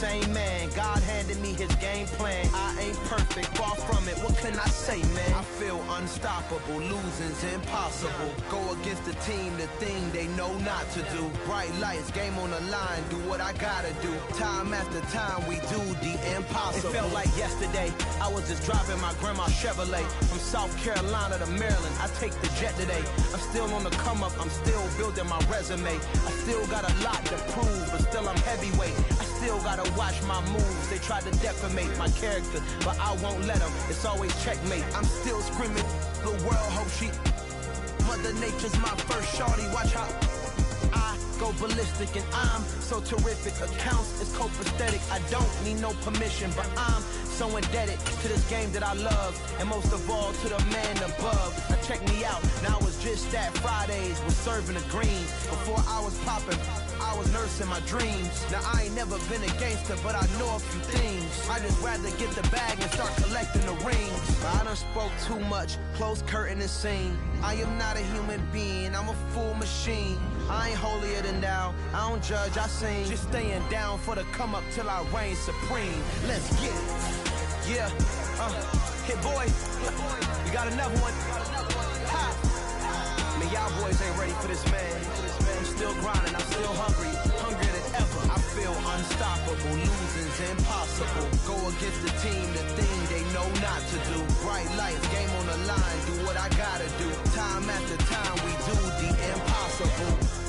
same man. God handed me his game plan. I ain't perfect, far from it. What can I say, man? I feel unstoppable. Losing's impossible. Go against the team, the thing they know not to do. Bright lights, game on the line. Do what I gotta do. Time after time, we do the impossible. It felt like yesterday. I was just driving my grandma's Chevrolet from South Carolina to Maryland. I take the jet today. I'm still on the come up. I'm still building my resume. I still got a lot to prove, but still I'm heavyweight. I still gotta watch my moves. They tried to defamate my character, but I won't let them. It's always checkmate. I'm still screaming. The world hope she. Mother Nature's my first shorty. Watch how I go ballistic, and I'm so terrific. Accounts is copacetic. I don't need no permission, but I'm so indebted to this game that I love, and most of all to the man above. Now check me out. Now it's just that Fridays was serving the greens. Before I was popping, I was nursing my dreams. Now I ain't never been a gangster, but I know a few things. I just rather get the bag and start collecting the rings. But I done spoke too much, close curtain and scene. I am not a human being, I'm a full machine. I ain't holier than thou, I don't judge, I sing. Just staying down for the come up till I reign supreme. Let's get it. Yeah, hit boy, you got another one. Ha. Man, y'all boys ain't ready for this, man. I'm still grinding, I'm still hungry, hungrier than ever. I feel unstoppable, losing's impossible. Go against the team, the thing they know not to do. Bright lights, game on the line, do what I gotta do. Time after time, we do the impossible.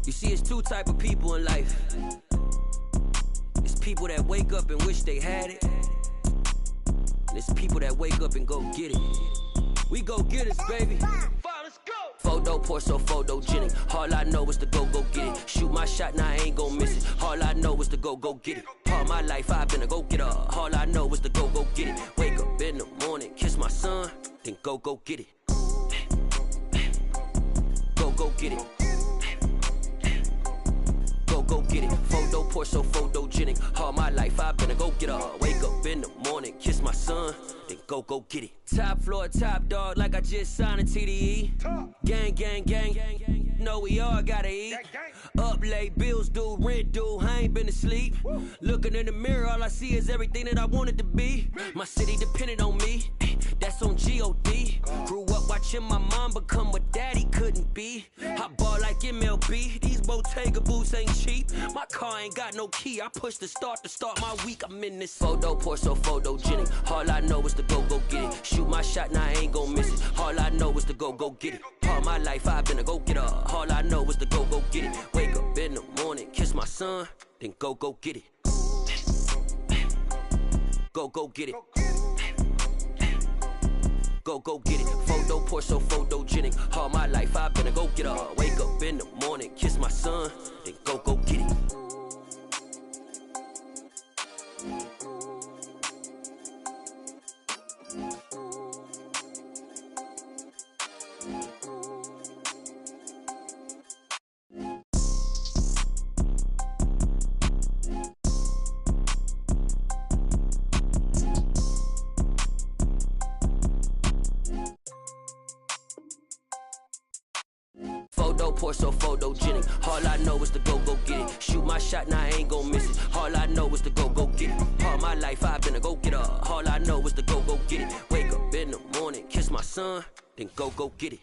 You see, it's two type of people in life. It's people that wake up and wish they had it, and it's people that wake up and go get it. We go get it, baby. Let's go. Photo pour so photogenic. All I know is to go get it. Shoot my shot, now I ain't gon' miss it. All I know is to go get it. All my life I've been a go getter. All I know is to go get it. Wake up in the morning, kiss my son, then go get it. Go get it. Go get it. Photo pour so photogenic. All my life I've been a go getter. Wake up in the morning, kiss my son, then go get it. Top floor, top dog, like I just signed a TDE. Gang, gang, gang, gang. Know we all gotta eat. Up late, bills due, rent due. I ain't been asleep. Looking in the mirror, all I see is everything that I wanted to be. My city depended on me. That's on G.O.D. Grew up watching my mom become what daddy couldn't be. I ball like MLB. These Bottega boots ain't cheap. My car ain't got no key. I push the start to start my week. I'm in this photo pour so photogenic. All I know is to go get it. Shoot my shot, now I ain't gon' miss it. All I know is to go get it. All my life I've been a go getter. All I know is to go get it. Wake up in the morning, kiss my son, then go get it. Go get it. Go get it. Photo pour so photogenic. All my life I've been a go getter. Wake up in the morning, kiss my son, then go get it. Photo pour so photogenic. All I know is to go get it. Shoot my shot, now I ain't gon' miss it. All I know is to go get it. All my life I've been a go getter. All I know is to go get it. Wake up in the morning, kiss my son, then go get it.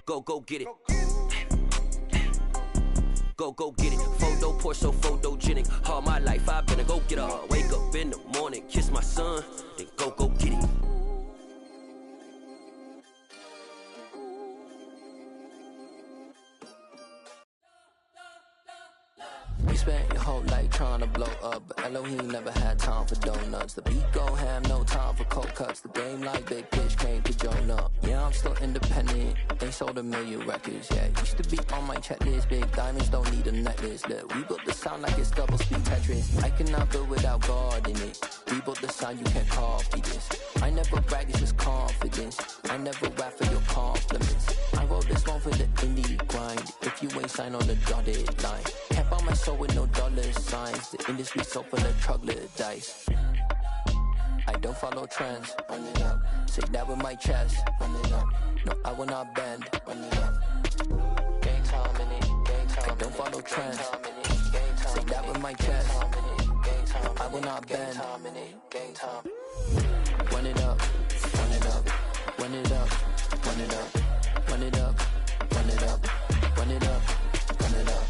Go get it. Go get it. Photo pour so photogenic. All my life I've been a go getter. Wake up in the morning, kiss my son, then go get it. You spent your whole life trying to blow up, but Elohim never had time for donuts. The beat go ham, no time for cold cuts. The game like big pitch came to join up. Yeah, I'm still independent, They sold 1 million records, yeah. Used to be on my checklist. Big diamonds don't need a necklace. Look, we built the sound like it's double speed Tetris. I cannot build without God in it. We built the sound, you can't copy this. I never brag, it's just confidence. I never rap for your compliments. I wrote this one for the indie grind. If you ain't signed on the dotted line, can't buy my soul with no dollar signs. The industry so full of troglodytes. I don't follow trends. Run it up. Say that with my chest. Run it up. No, I will not bend. Run it up. Gang time in it. Gang time. I don't follow trends. Say that with my chest. I will not bend. Gang time. Run it up. Run it up. Run it up. Run it up. Run it up. Run it up. Run it up. Run it up.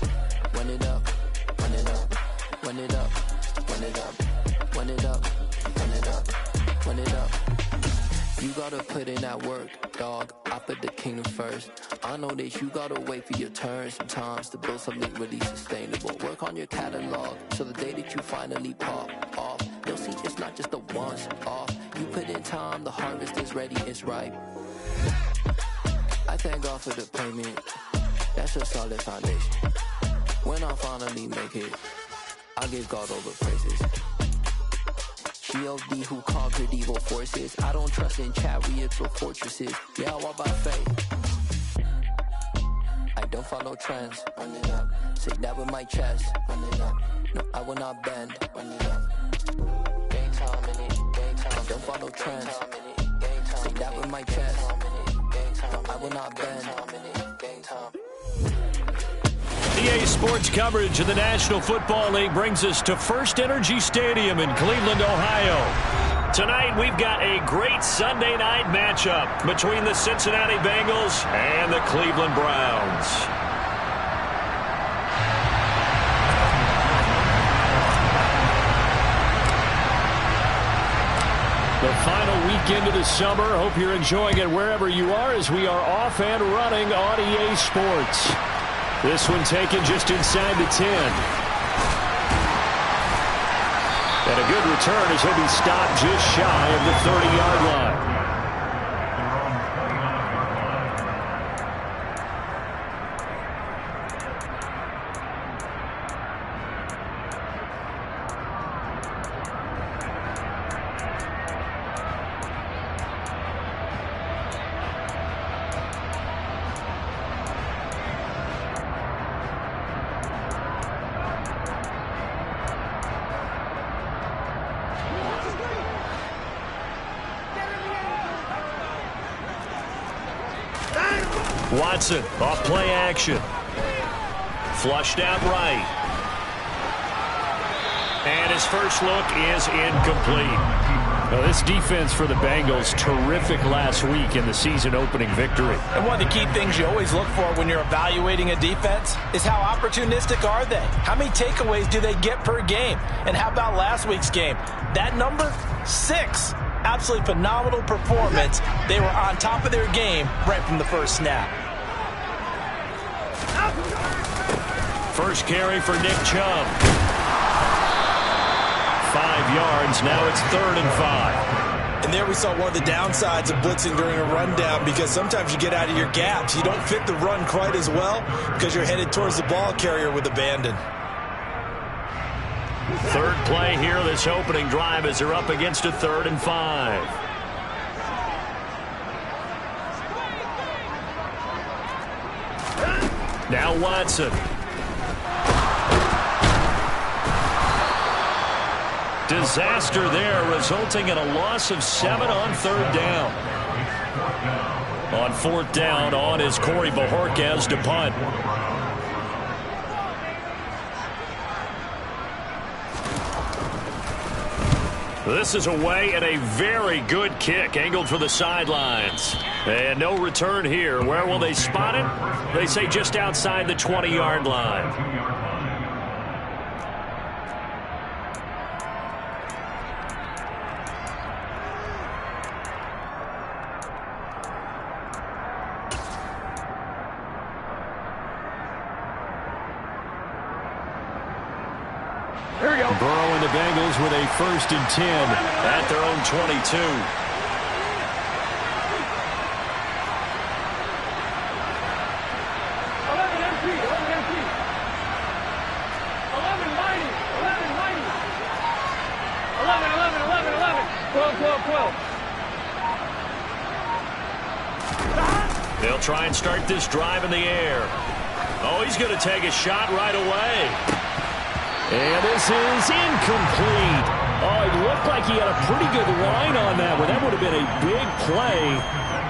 Run it up. Run it up. Run it up. Run it up. Run it up. Run it up, run it up. You gotta put in that work, dog. I put the kingdom first. I know that you gotta wait for your turn sometimes to build something really sustainable. Work on your catalog, so the day that you finally pop off, you'll see it's not just a once off. You put in time, the harvest is ready, it's ripe. I thank God for the payment. That's a solid foundation. When I finally make it, I'll give God all the praises. G.O.D. who conquered evil forces. I don't trust in chariots or fortresses. Yeah, I walk by faith. I don't follow trends. Run it up. Say that with my chest. Run it up. No, I will not bend. Run it up. Game time in it. Game time. I don't follow trends. Say that with my chest. No, I will not bend. Game time. EA Sports coverage of the National Football League brings us to First Energy Stadium in Cleveland, Ohio. Tonight, we've got a great Sunday night matchup between the Cincinnati Bengals and the Cleveland Browns. The final weekend of the summer. Hope you're enjoying it wherever you are as we are off and running on EA Sports. This one taken just inside the 10. And a good return as he'll be stopped just shy of the 30-yard line. Watson off play action. Flushed out right. And his first look is incomplete. Well, this defense for the Bengals, terrific last week in the season-opening victory. And one of the key things you always look for when you're evaluating a defense is how opportunistic are they? How many takeaways do they get per game? And how about last week's game? That number, 6. Absolutely phenomenal performance. They were on top of their game right from the first snap. First carry for Nick Chubb. 5 yards. Now it's 3rd and 5. And there we saw one of the downsides of blitzing during a rundown, because sometimes you get out of your gaps. You don't fit the run quite as well because you're headed towards the ball carrier with abandon. Third play here this opening drive as they're up against a 3rd and 5. Now Watson. Disaster there, resulting in a loss of 7 on 3rd down. On 4th down, on is Corey Bojorquez to punt. This is away and a very good kick angled for the sidelines. And no return here. Where will they spot it? They say just outside the 20-yard line. Here we go. Burrow and the Bengals with a 1st and 10 at their own 22. They'll try and start this drive in the air. Oh, he's going to take a shot right away. And this is incomplete. Oh, it looked like he had a pretty good line on that one. That would have been a big play,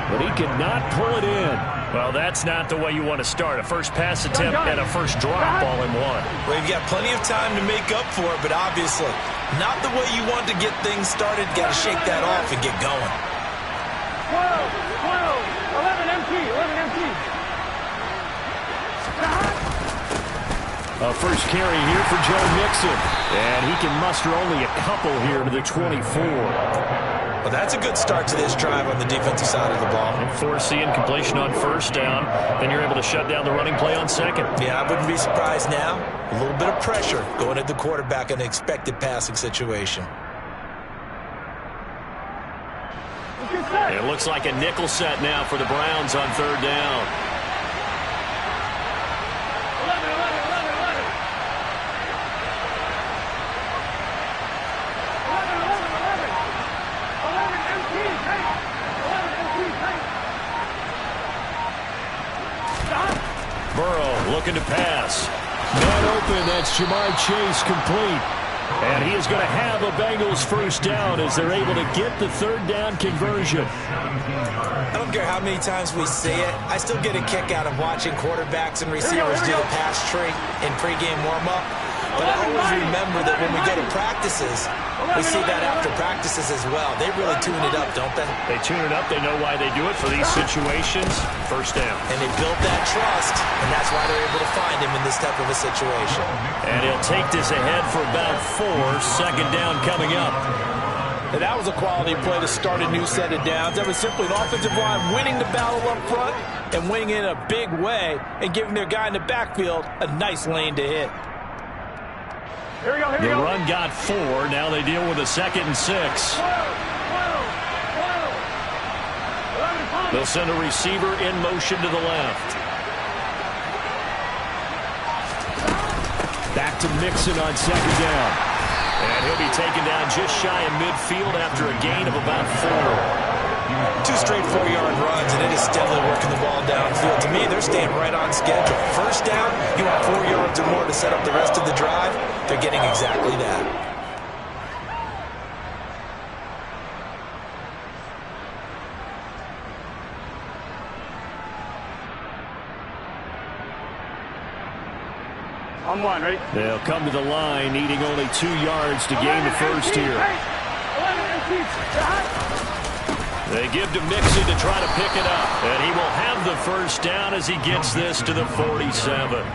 but he could not pull it in. Well, that's not the way you want to start. A first pass attempt and a first drop all in one. Well, you've got plenty of time to make up for it, but obviously not the way you want to get things started. Got to shake that off and get going. 11 empty. A first carry here for Joe Mixon. And he can muster only a couple here to the 24. Well, that's a good start to this drive on the defensive side of the ball. And forcing incompletion on first down. Then you're able to shut down the running play on second. Yeah, I wouldn't be surprised now. A little bit of pressure going at the quarterback in an expected passing situation. It looks like a nickel set now for the Browns on third down. 11. Burrow looking to pass. Man open, that's Jamar Chase complete. And he is going to have a Bengals first down as they're able to get the third down conversion. I don't care how many times we see it. I still get a kick out of watching quarterbacks and receivers do the pass tree in pregame warm-up. But I always remember that when we go to practices, we see that after practices as well. They really tune it up, don't they? They tune it up. They know why they do it for these situations. First down. And they build that trust, and that's why they're able to find him in this type of a situation. And he'll take this ahead for about 4. Second down coming up. And that was a quality play to start a new set of downs. That was simply an offensive line winning the battle up front and winning in a big way and giving their guy in the backfield a nice lane to hit. The run got 4. Now they deal with a 2nd and 6. They'll send a receiver in motion to the left. Back to Mixon on second down. And he'll be taken down just shy of midfield after a gain of about 4. 2 straight 4-yard runs, and it is steadily working the ball downfield. To me, they're staying right on schedule. First down, you want 4 yards or more to set up the rest of the drive. They're getting exactly that. On one, right? They'll come to the line, needing only 2 yards to gain the first here. They give to Mixon to try to pick it up. And he will have the first down as he gets this to the 47.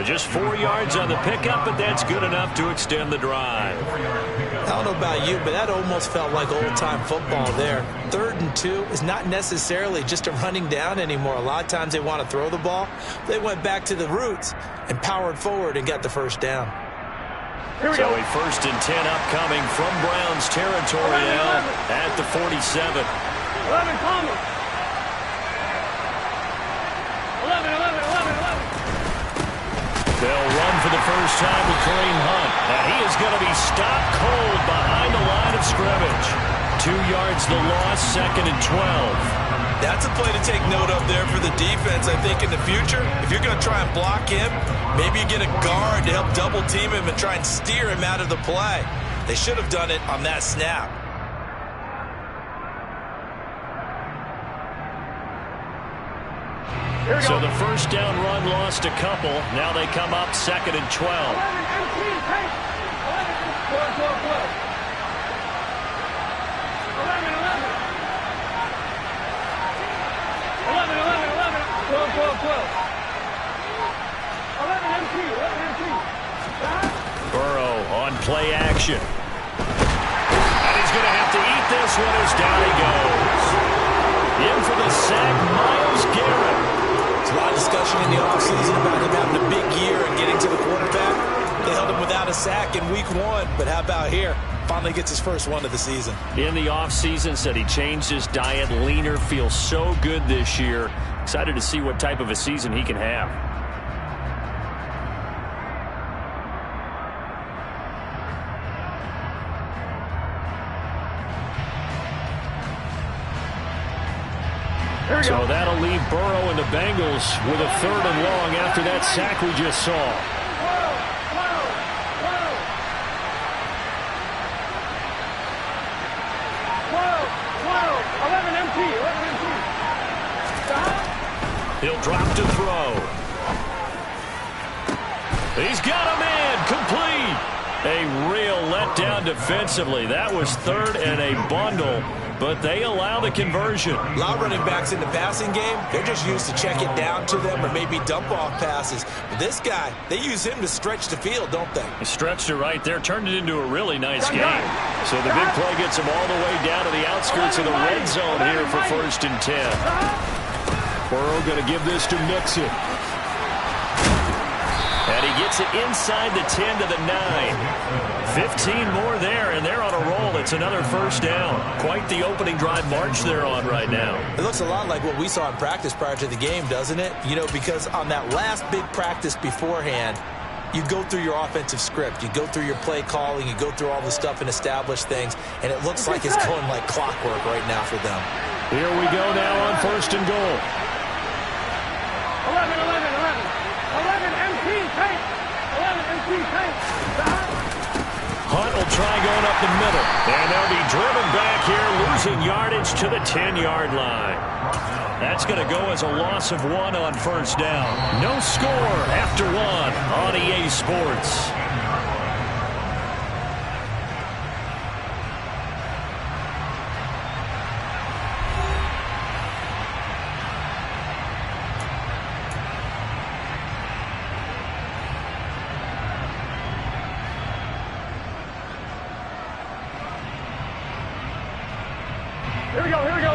Just 4 yards on the pickup, but that's good enough to extend the drive. I don't know about you, but that almost felt like old-time football there. 3rd and 2 is not necessarily just a running down anymore. A lot of times they want to throw the ball. They went back to the roots and powered forward and got the first down. So a 1st and 10 upcoming from Browns territory now at the 47. 11, comma. 11. They'll run for the first time with Kareem Hunt. And he is going to be stopped cold behind the line of scrimmage. 2 yards the loss, 2nd and 12. That's a play to take note of there for the defense, I think, in the future. If you're going to try and block him, maybe you get a guard to help double-team him and try and steer him out of the play. They should have done it on that snap. So the first down run lost a couple. Now they come up 2nd and 12. 12. Burrow on play action. And he's going to have to eat this one as down he goes. In for the sack, Myles Garrett. There's a lot of discussion in the offseason about him having a big year and getting to the quarterback. They held him without a sack in week 1, but how about here? Finally gets his first one of the season. In the offseason, said he changed his diet, leaner, feels so good this year. Excited to see what type of a season he can have. So that'll leave Burrow and the Bengals with a 3rd and long after that sack we just saw. He'll drop to throw. He's got a man complete. A real letdown defensively. That was 3rd and a bundle, but they allow the conversion. A lot of running backs in the passing game, they're just used to check it down to them or maybe dump off passes. But this guy, they use him to stretch the field, don't they? He stretched it right there, turned it into a really nice game. So the big play gets him all the way down to the outskirts of the red zone here for 1st and 10. Burrow going to give this to Mixon. And he gets it inside the 10 to the 9. 15 more there, and they're on a roll. It's another 1st down. Quite the opening drive march they're on right now. It looks a lot like what we saw in practice prior to the game, doesn't it? You know, because on that last big practice beforehand, you go through your offensive script. You go through your play calling. You go through all the stuff and establish things. And it looks like it's going like clockwork right now for them. Here we go now on 1st and goal. 11 MT tank. 11 MT tank. Hunt will try going up the middle. And they'll be driven back here, losing yardage to the 10-yard line. That's going to go as a loss of 1 on 1st down. No score after 1 on EA Sports.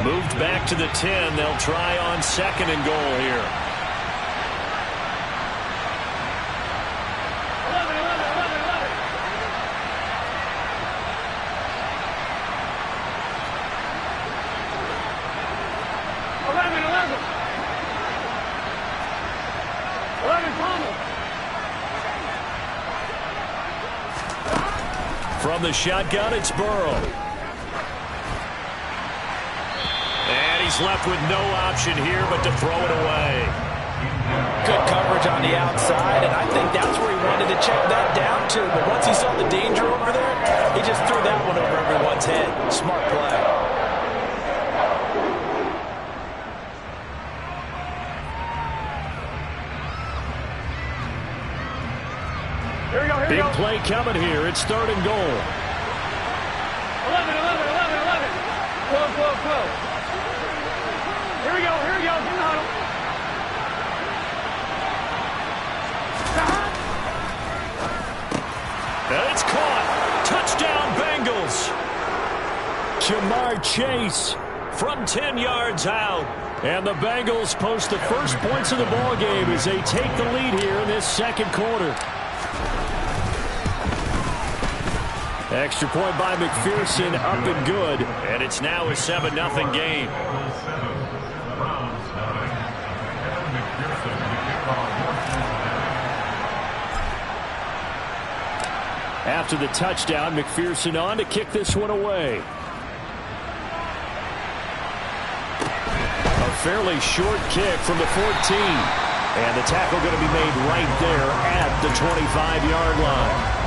Moved back to the 10. They'll try on 2nd and goal here. 11 Thomas. From the shotgun, it's Burrow. He's left with no option here but to throw it away. Good coverage on the outside, and I think that's where he wanted to check that down to. But once he saw the danger over there, he just threw that one over everyone's head. Smart play. Big play coming here. It's 3rd and goal. 11. 12. Here we go. Get in the huddle. And it's caught. Touchdown, Bengals. Jamar Chase from 10 yards out. And the Bengals post the first points of the ball game as they take the lead here in this 2nd quarter. Extra point by McPherson, up and good. And it's now a 7-0 game. After the touchdown, McPherson on to kick this one away. A fairly short kick from the 14. And the tackle going to be made right there at the 25-yard line.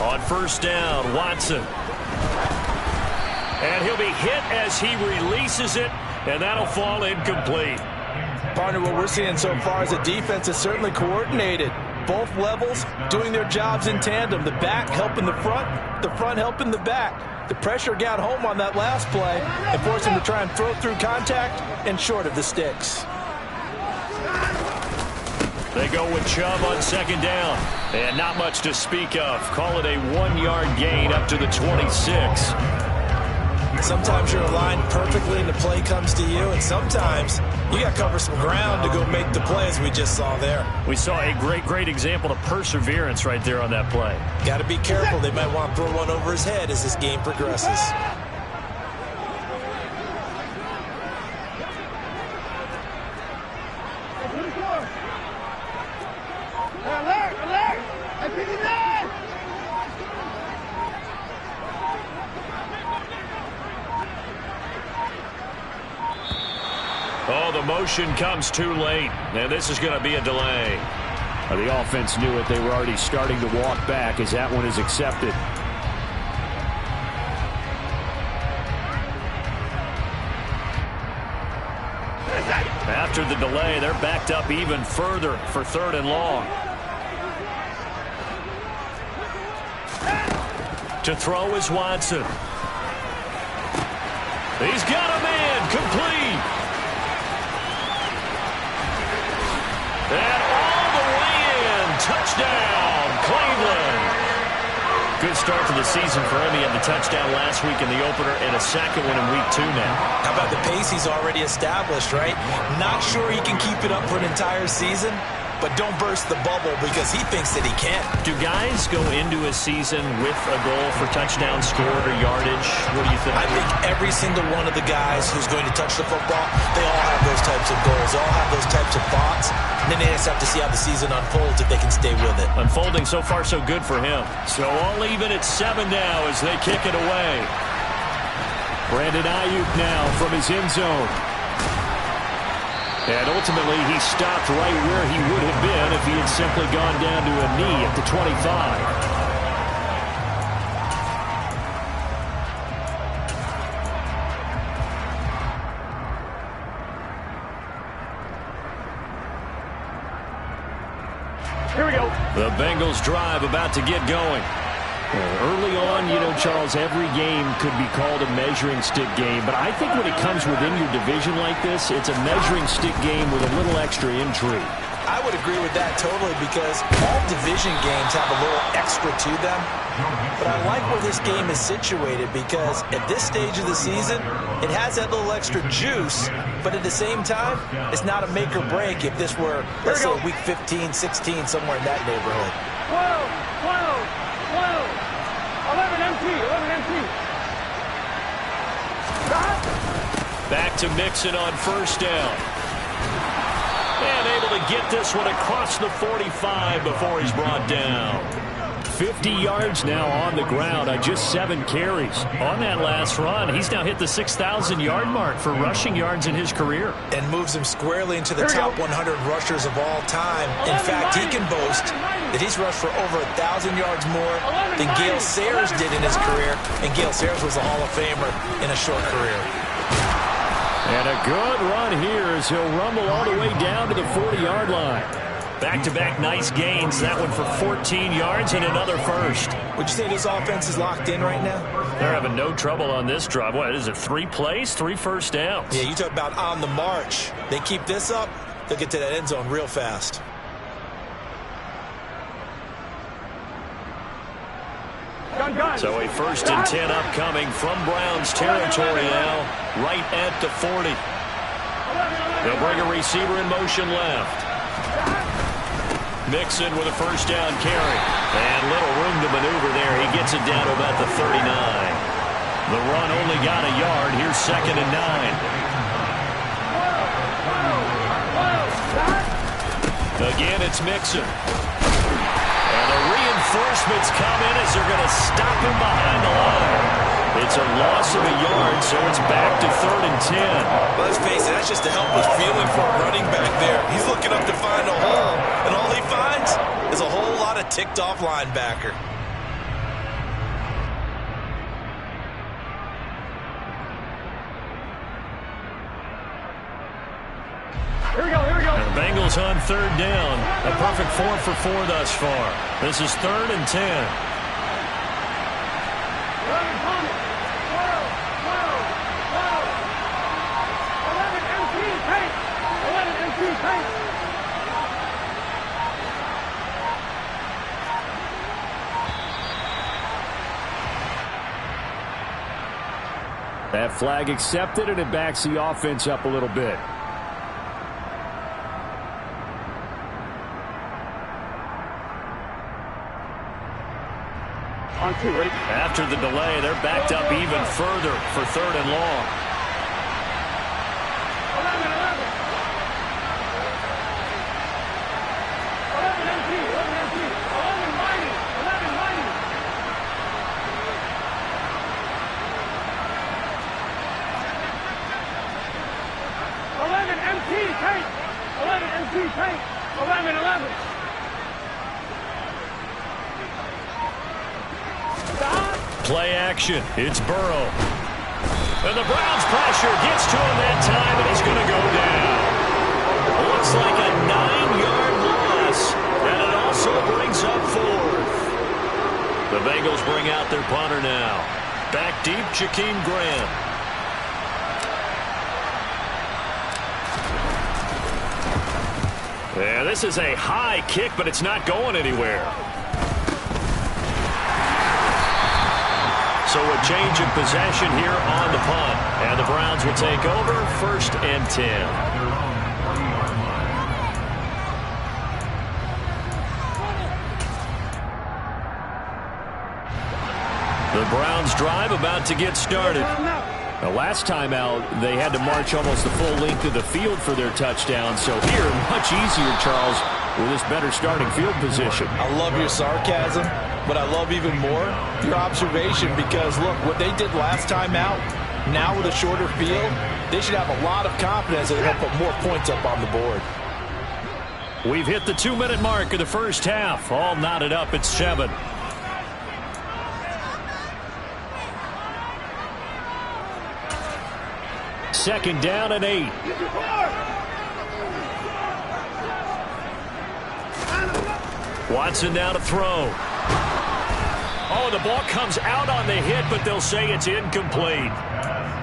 On 1st down, Watson. And he'll be hit as he releases it, and that'll fall incomplete. Partner, what we're seeing so far is the defense is certainly coordinated. Both levels doing their jobs in tandem. The back helping the front helping the back. The pressure got home on that last play and forced him to try and throw through contact and short of the sticks. They go with Chubb on 2nd down. And not much to speak of. Call it a 1-yard gain up to the 26. Sometimes you're aligned perfectly and the play comes to you, and sometimes you got to cover some ground to go make the play, as we just saw there. We saw a great example of perseverance right there on that play. Got to be careful. They might want to throw one over his head as this game progresses. Oh, the motion comes too late, and this is going to be a delay. The offense knew it. They were already starting to walk back as that one is accepted. After the delay, they're backed up even further for 3rd and long. To throw is Watson. He's got a man, complete. And all the way in, touchdown, Cleveland. Good start to the season for him. He had the touchdown last week in the opener and a second one in week 2 now. How about the pace he's already established, right? Not sure he can keep it up for an entire season, but don't burst the bubble because he thinks that he can. Do guys go into a season with a goal for touchdown scored or yardage? What do you think? I think every single one of the guys who's going to touch the football, they all have those types of goals. They all have those types of thoughts. And then they just have to see how the season unfolds if they can stay with it. Unfolding so far so good for him. So all even at 7 now as they kick it away. Brandon Ayuk now from his end zone. And ultimately, he stopped right where he would have been if he had simply gone down to a knee at the 25. Here we go. The Bengals drive about to get going. Early on, you know, Charles, every game could be called a measuring stick game. But I think when it comes within your division like this, it's a measuring stick game with a little extra intrigue. I would agree with that totally because all division games have a little extra to them. But I like where this game is situated because at this stage of the season, it has that little extra juice. But at the same time, it's not a make or break if this were, let's say, week 15, 16, somewhere in that neighborhood. 11 empty. Back to Mixon on 1st down. And able to get this one across the 45 before he's brought down. 50 yards now on the ground on just 7 carries. On that last run, he's now hit the 6,000-yard mark for rushing yards in his career. And moves him squarely into the top 100 rushers of all time. In fact, he can boast that he's rushed for over 1,000 yards more than Gale Sayers did in his career. And Gale Sayers was a Hall of Famer in a short career. And a good run here as he'll rumble all the way down to the 40-yard line. Back-to-back nice gains. That one for 14 yards and another first. Would you say this offense is locked in right now? They're having no trouble on this drive. What is it, 3 plays, 3 first downs? Yeah, you talk about on the march. They keep this up, they'll get to that end zone real fast. So a 1st and 10 upcoming from Browns territory now, right at the 40. They'll bring a receiver in motion left. Mixon with a 1st down carry. And little room to maneuver there. He gets it down to about the 39. The run only got a yard. Here's 2nd and 9. Again, it's Mixon. And the reinforcements come in as they're going to stop him behind the line. It's a loss of a yard, so it's back to 3rd and 10. Well, let's face it, that's just a helpless feeling for a running back there. He's looking up to find a hole, and all he finds is a whole lot of ticked-off linebacker. Here we go. And the Bengals on 3rd down. A perfect 4 for 4 thus far. This is 3rd and 10. 11 empty paint. That flag accepted, and it backs the offense up a little bit. On two, ready? After the delay, they're backed up even further for 3rd and long. 11, 11. 11 empty, 11 empty. 11 mighty, 11 mighty. 11 empty, tank. 11 empty, tank. 11, 11. Play action. It's Burrow. And the Browns pressure gets to him that time, and he's going to go down. Looks like a 9-yard loss, and it also brings up 4th. The Bengals bring out their punter now. Back deep, Jakeem Grant. Yeah, this is a high kick, but it's not going anywhere. So a change of possession here on the punt. And the Browns will take over 1st and 10. The Browns drive about to get started. Now, last time out, they had to march almost the full length of the field for their touchdown. So here, much easier, Charles, with this better starting field position. I love your sarcasm, but I love even more your observation because, look, what they did last time out, now with a shorter field, they should have a lot of confidence that they'll put more points up on the board. We've hit the 2-minute mark of the first half. All knotted up at 7. Second down and 8. Watson now to throw. Oh, the ball comes out on the hit, but they'll say it's incomplete.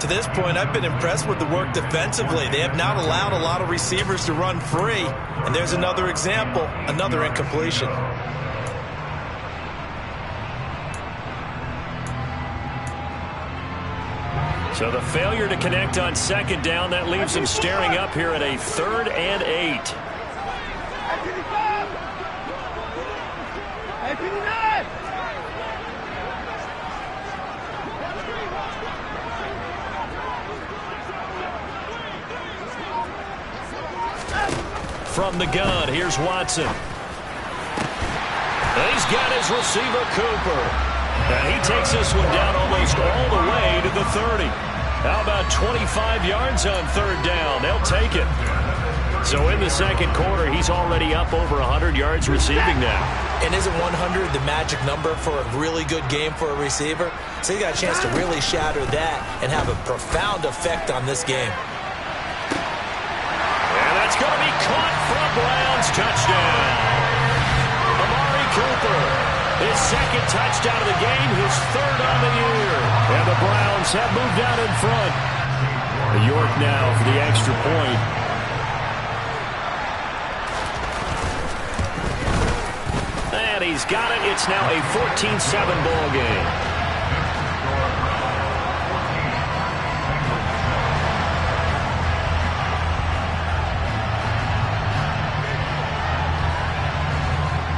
To this point, I've been impressed with the work defensively. They have not allowed a lot of receivers to run free. And there's another example, another incompletion. So the failure to connect on second down, that leaves them staring up here at a 3rd and 8. From the gun, here's Watson. And he's got his receiver, Cooper. And he takes this one down almost all the way to the 30. How about 25 yards on 3rd down? They'll take it. So in the second quarter, he's already up over 100 yards receiving now. And isn't 100 the magic number for a really good game for a receiver? So he got a chance to really shatter that and have a profound effect on this game. And that's going to be caught from Browns. Touchdown. Amari Cooper, his second touchdown of the game, his 3rd on the year. And the Browns have moved out in front. York now for the extra point. And he's got it. It's now a 14-7 ball game.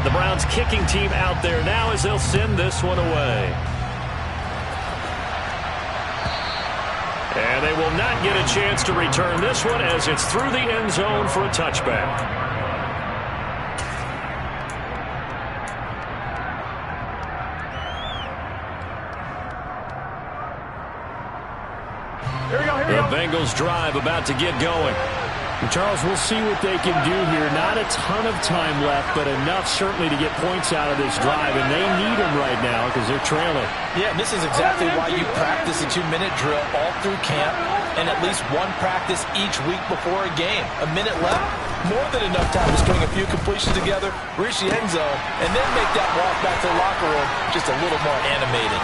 The Browns kicking team out there now as they'll send this one away. And they will not get a chance to return this one as it's through the end zone for a touchback. The Bengals drive about to get going. And Charles, we'll see what they can do here. Not a ton of time left, but enough certainly to get points out of this drive, and they need them right now because they're trailing. Yeah, and this is exactly why you practice a 2-minute drill all through camp and at least one practice each week before a game. A minute left, more than enough time to string a few completions together, reach the end zone, and then make that walk back to the locker room just a little more animated.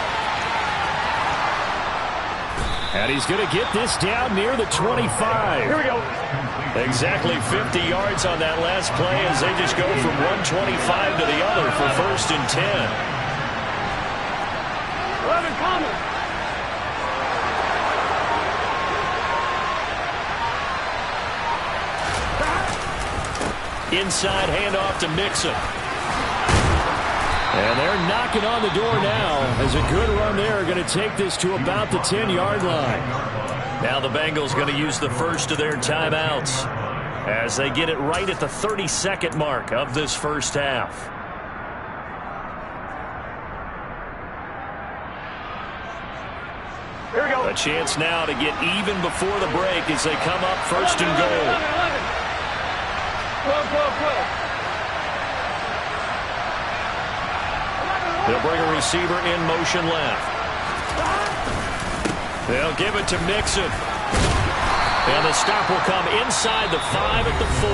And he's going to get this down near the 25. Here we go. Exactly 50 yards on that last play as they just go from 125 to the other for 1st and 10. 11 coming. Inside handoff to Mixon. And they're knocking on the door now as a good run there going to take this to about the 10-yard line. Now the Bengals going to use the first of their timeouts as they get it right at the 32nd mark of this first half. Here we go. A chance now to get even before the break as they come up first and goal. 12. They'll bring a receiver in motion left. They'll give it to Mixon. And the stop will come inside the 5 at the 4.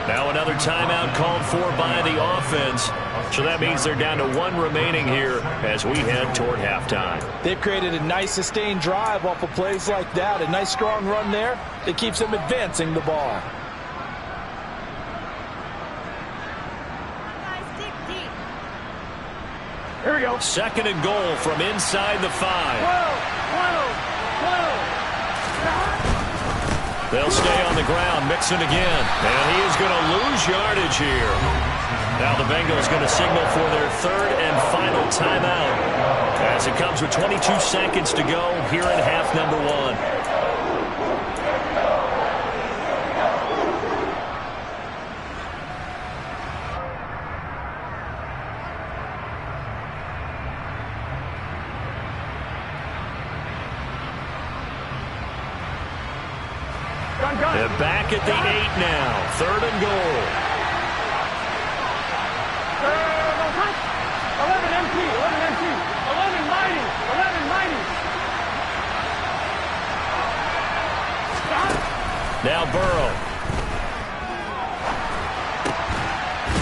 Now another timeout called for by the offense. So that means they're down to 1 remaining here as we head toward halftime. They've created a nice sustained drive off of plays like that. A nice strong run there that keeps them advancing the ball. Here we go. Second and goal from inside the 5. 12. They'll stay on the ground. Mixon again. And he is going to lose yardage here. Now the Bengals going to signal for their third and final timeout as it comes with 22 seconds to go here in half number 1. They're back at the 8 now. Third and goal. 11 empty. 11 mighty. 11 mighty. Now Burrow.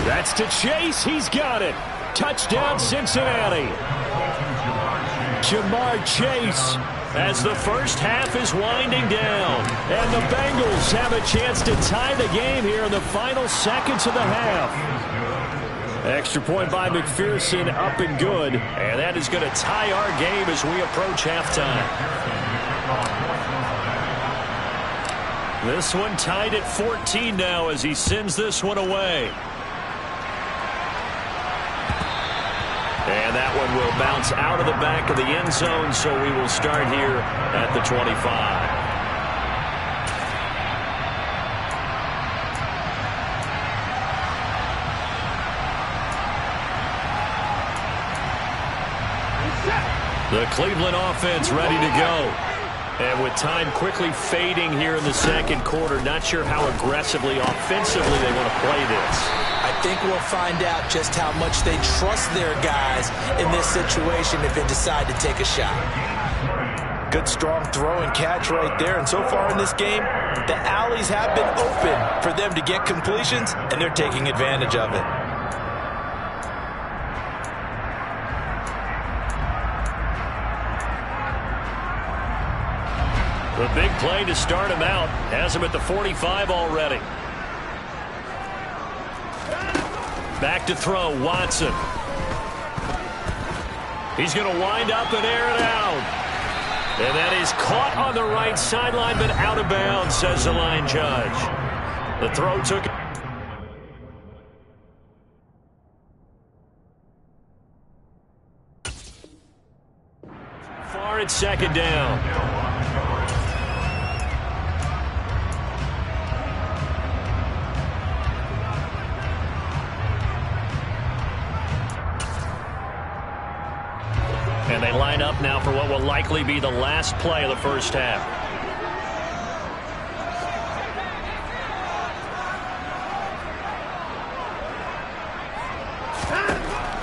That's to Chase. He's got it. Touchdown Cincinnati. Jamar Chase. As the first half is winding down. And the Bengals have a chance to tie the game here in the final seconds of the half. Extra point by McPherson, up and good. And that is going to tie our game as we approach halftime. This one tied at 14 now as he sends this one away. And that one will bounce out of the back of the end zone, so we will start here at the 25. The Cleveland offense ready to go. And with time quickly fading here in the second quarter, not sure how aggressively, offensively they want to play this. I think we'll find out just how much they trust their guys in this situation if they decide to take a shot. Good strong throw and catch right there. And so far in this game, the alleys have been open for them to get completions, and they're taking advantage of it. The big play to start him out has him at the 45 already. Back to throw, Watson. He's going to wind up and air it out. And that is caught on the right sideline, but out of bounds, says the line judge. The throw took far at second down. And they line up now for what will likely be the last play of the first half.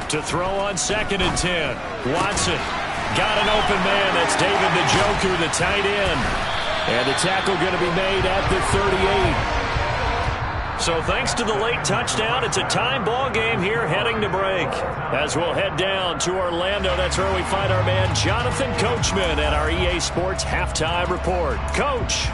To throw on 2nd and 10. Watson got an open man. That's David Njoku, the tight end. And the tackle going to be made at the 38. So thanks to the late touchdown, it's a time ball game here heading to break. As we'll head down to Orlando, that's where we find our man Jonathan Coachman at our EA Sports Halftime Report. Coach.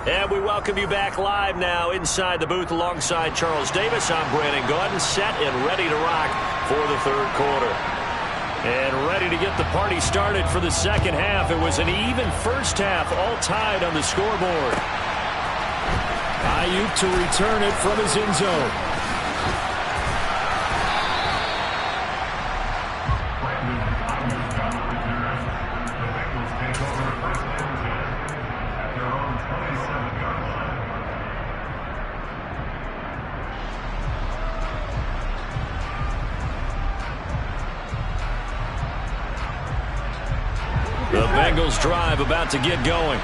And we welcome you back live now inside the booth alongside Charles Davis. I'm Brandon Gaudin, set and ready to rock for the third quarter. And ready to get the party started for the second half. It was an even first half, all tied on the scoreboard. Ayuk to return it from his end zone. The Bengals drive about to get going.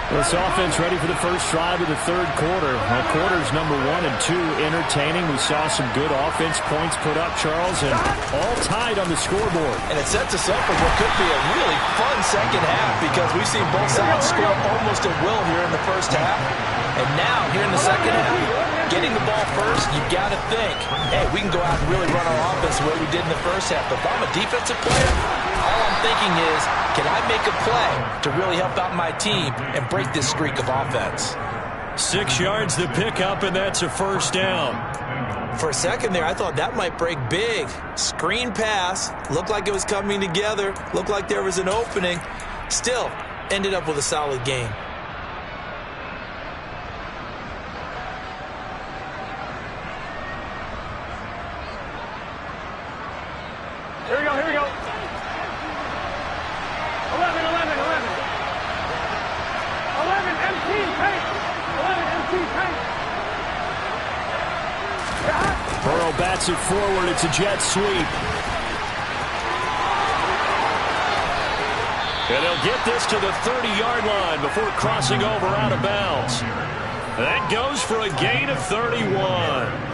This offense ready for the first drive of the third quarter. Quarters number 1 and 2 entertaining. We saw some good offense points put up, Charles, and all tied on the scoreboard. And it sets us up for what could be a really fun second half because we've seen both sides score almost at will here in the first half. And now, here in the second half, getting the ball first, you've got to think, hey, we can go out and really run our offense the way we did in the first half. But if I'm a defensive player, all I'm thinking is, can I make a play to really help out my team and break this streak of offense? 6 yards the pickup, and that's a first down. For a second there, I thought that might break big. Screen pass, looked like it was coming together, looked like there was an opening. Still, ended up with a solid game. Here we go, here we go. 11, 11, 11. 11, empty, tank. 11, empty, tank. Burrow bats it forward. It's a jet sweep. And they'll get this to the 30-yard line before crossing over out of bounds. That goes for a gain of 31.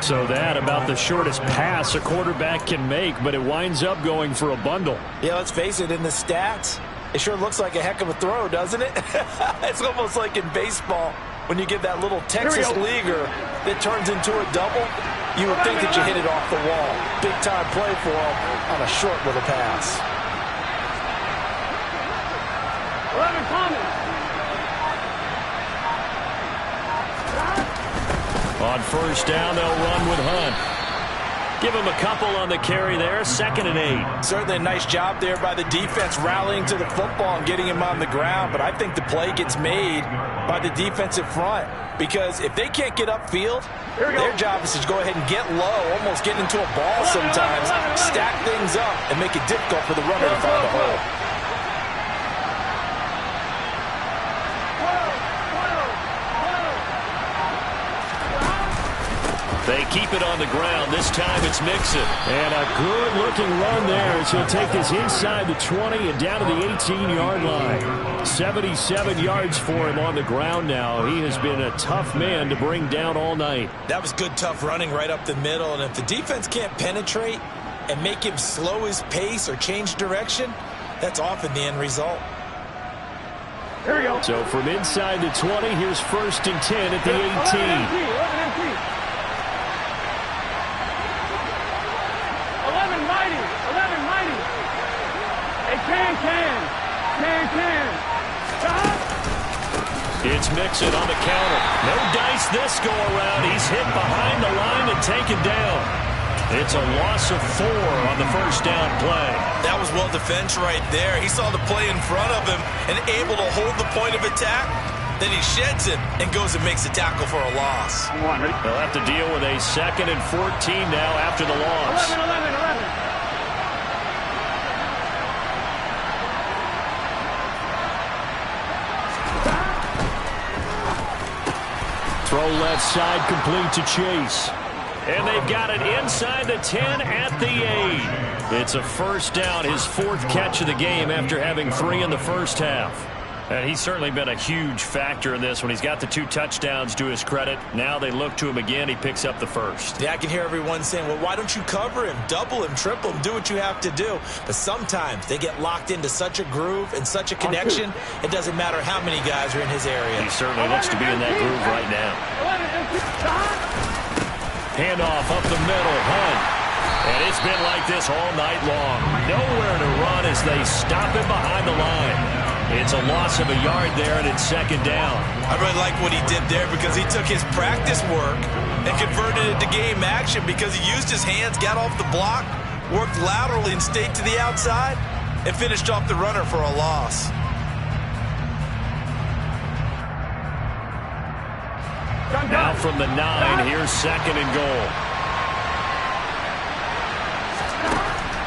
So that about the shortest pass a quarterback can make, but it winds up going for a bundle. Yeah, let's face it, in the stats, it sure looks like a heck of a throw, doesn't it? It's almost like in baseball when you get that little Texas leaguer that turns into a double. You would think that you hit it off the wall. Big-time play for him on a short little pass. 11, Thomas. On first down, they'll run with Hunt. Give him a couple on the carry there, 2nd and 8. Certainly a nice job there by the defense rallying to the football and getting him on the ground, but I think the play gets made by the defensive front because if they can't get upfield, their job is to go ahead and get low, almost get into a ball sometimes, stack things up, and make it difficult for the runner to find a hole. They keep it on the ground. This time it's Mixon. And a good-looking run there as he'll take this inside the 20 and down to the 18-yard line. 77 yards for him on the ground now. He has been a tough man to bring down all night. That was good, tough running right up the middle. And if the defense can't penetrate and make him slow his pace or change direction, that's often the end result. Here we go. So from inside the 20, here's 1st and 10 at the 18. 11, empty. 11, mighty. 11, mighty. Hey, can. It's Mixon on the counter. No dice this go around. He's hit behind the line and taken down. It's a loss of 4 on the first down play. That was well defense right there. He saw the play in front of him and able to hold the point of attack. Then he sheds it and goes and makes a tackle for a loss. They'll have to deal with a 2nd and 14 now after the loss. 11. Throw left side complete to Chase. And they've got it inside the 10 at the 8. It's a first down, his 4th catch of the game after having 3 in the first half. And he's certainly been a huge factor in this when he's got the 2 touchdowns to his credit. Now they look to him again. He picks up the first. Yeah, I can hear everyone saying, well, why don't you cover him, double him, triple him, do what you have to do. But sometimes they get locked into such a groove and such a connection, it doesn't matter how many guys are in his area. He certainly looks to be in that groove right now. Handoff up the middle, Hunt. And it's been like this all night long. Nowhere to run as they stop him behind the line. It's a loss of a yard there, and it's second down. I really like what he did there because he took his practice work and converted it to game action because he used his hands, got off the block, worked laterally and stayed to the outside, and finished off the runner for a loss. Now from the 9, here's second and goal.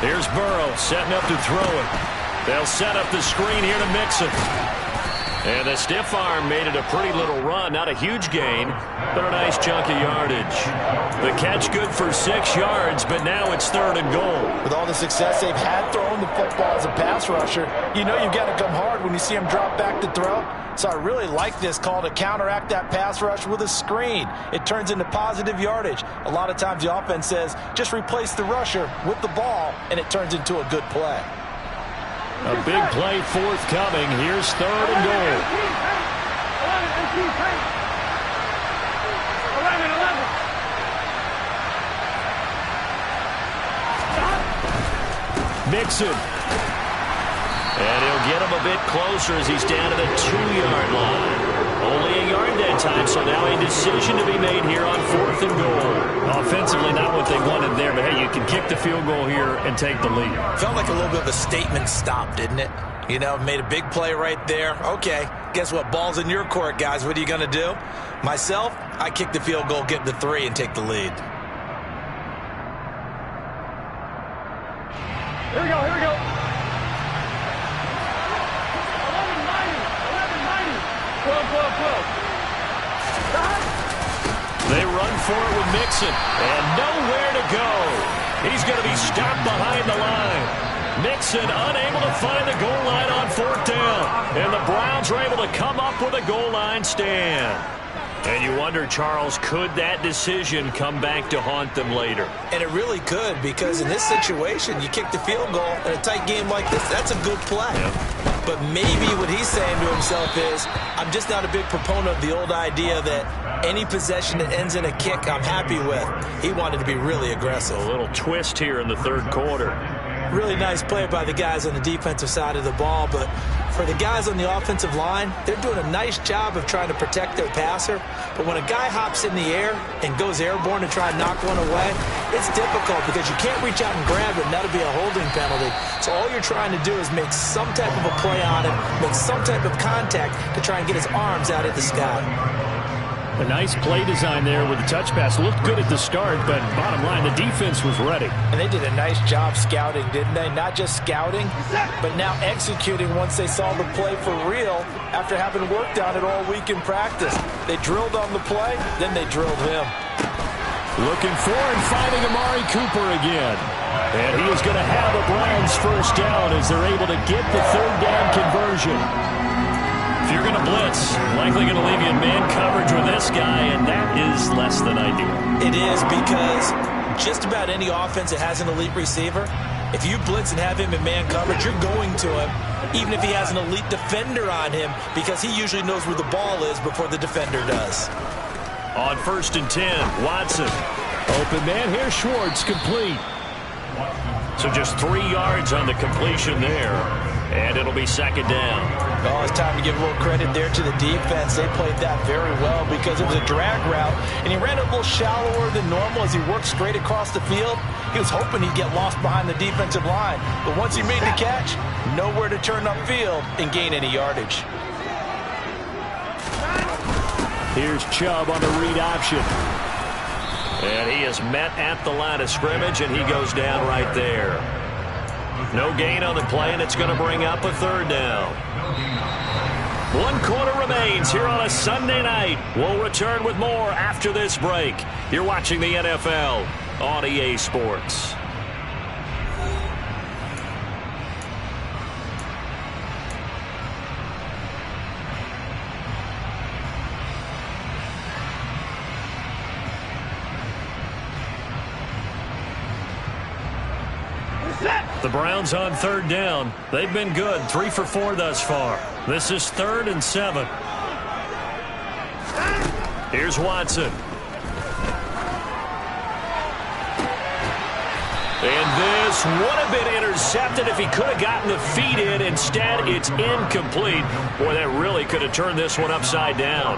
Here's Burrow setting up to throw it. They'll set up the screen here to Mixon. And the stiff arm made it a pretty little run. Not a huge gain, but a nice chunk of yardage. The catch good for 6 yards, but now it's third and goal. With all the success they've had throwing the football as a pass rusher, you know you've got to come hard when you see him drop back to throw. So I really like this call to counteract that pass rush with a screen. It turns into positive yardage. A lot of times the offense says, just replace the rusher with the ball, and it turns into a good play. A big play forthcoming. Here's third and goal. 11. Mixon. And he'll get him a bit closer as he's down to the 2-yard line. Only a yard that time, so now a decision to be made here on fourth and goal. Offensively, not what they wanted there, but hey, you can kick the field goal here and take the lead. Felt like a little bit of a statement stop, didn't it? You know, made a big play right there. Okay, guess what? Ball's in your court, guys. What are you going to do? Myself, I kick the field goal, get the 3, and take the lead. Here we go, here we go. 11, 12. They run for it with Mixon, and nowhere to go. He's going to be stopped behind the line. Mixon unable to find the goal line on fourth down, and the Browns are able to come up with a goal line stand. And you wonder, Charles, could that decision come back to haunt them later? And it really could, because in this situation, you kick the field goal in a tight game like this, that's a good play. Yeah. But maybe what he's saying to himself is, I'm just not a big proponent of the old idea that any possession that ends in a kick I'm happy with. He wanted to be really aggressive. A little twist here in the third quarter. Really nice play by the guys on the defensive side of the ball, but for the guys on the offensive line, they're doing a nice job of trying to protect their passer. But when a guy hops in the air and goes airborne to try and knock one away, it's difficult because you can't reach out and grab it, and that'll be a holding penalty. So all you're trying to do is make some type of a play on him, make some type of contact to try and get his arms out of the sky. A nice play design there with the touch pass. Looked good at the start, but bottom line, the defense was ready. And they did a nice job scouting, didn't they? Not just scouting, but now executing once they saw the play for real after having worked on it all week in practice. They drilled on the play, then they drilled him. Looking for and finding Amari Cooper again. And he is going to have the Browns first down as they're able to get the third down conversion. If you're going to blitz, likely going to leave you in man coverage with this guy, and that is less than ideal. It is, because just about any offense that has an elite receiver, if you blitz and have him in man coverage, you're going to him, even if he has an elite defender on him, because he usually knows where the ball is before the defender does. On 1st and 10, Watson. Open man here, Schwartz, complete. So just 3 yards on the completion there, and it'll be second down. Oh, it's time to give a little credit there to the defense. They played that very well because it was a drag route, and he ran a little shallower than normal as he worked straight across the field. He was hoping he'd get lost behind the defensive line, but once he made the catch, nowhere to turn upfield and gain any yardage. Here's Chubb on the read option. And he is met at the line of scrimmage, and he goes down right there. No gain on the play, and it's going to bring up a third down. 1 quarter remains here on a Sunday night. We'll return with more after this break. You're watching the NFL on EA Sports. The Browns on third down. They've been good. 3 for 4 thus far. This is 3rd and 7. Here's Watson. And this would have been intercepted if he could have gotten the feet in. Instead, it's incomplete. Boy, that really could have turned this one upside down.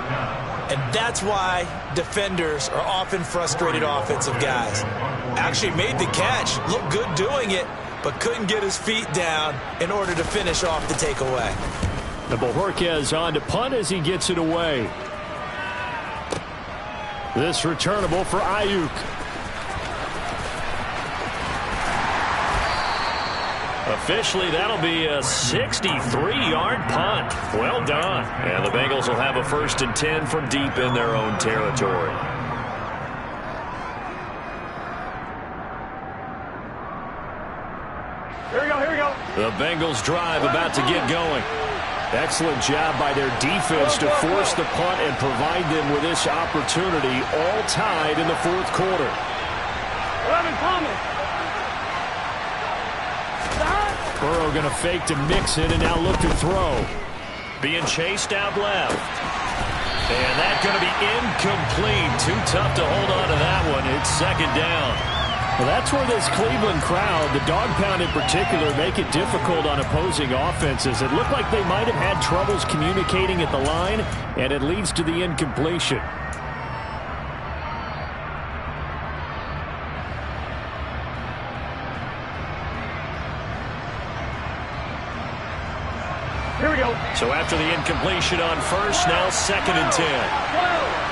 And that's why defenders are often frustrated offensive guys. Actually made the catch, looked good doing it, but couldn't get his feet down in order to finish off the takeaway. The Bojorquez on to punt as he gets it away. This returnable for Ayuk. Officially, that'll be a 63-yard punt. Well done. And the Bengals will have a 1st and 10 from deep in their own territory. Here we go, here we go. The Bengals drive about to get going. Excellent job by their defense to force the punt and provide them with this opportunity, all tied in the 4th quarter. 11 Thomas. Burrow going to fake to Mixon and now look to throw. Being chased out left. And that's going to be incomplete. Too tough to hold on to that one. It's 2nd down. Well, that's where this Cleveland crowd, the dog pound in particular, make it difficult on opposing offenses. It looked like they might have had troubles communicating at the line, and it leads to the incompletion. Here we go. So after the incompletion on 1st, now 2nd and 10. 12.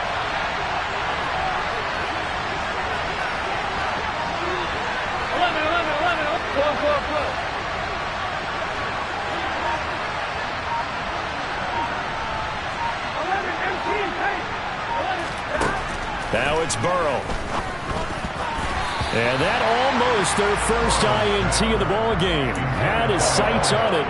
Now it's Burrow. And that almost their first INT of the ballgame. Had his sights on it,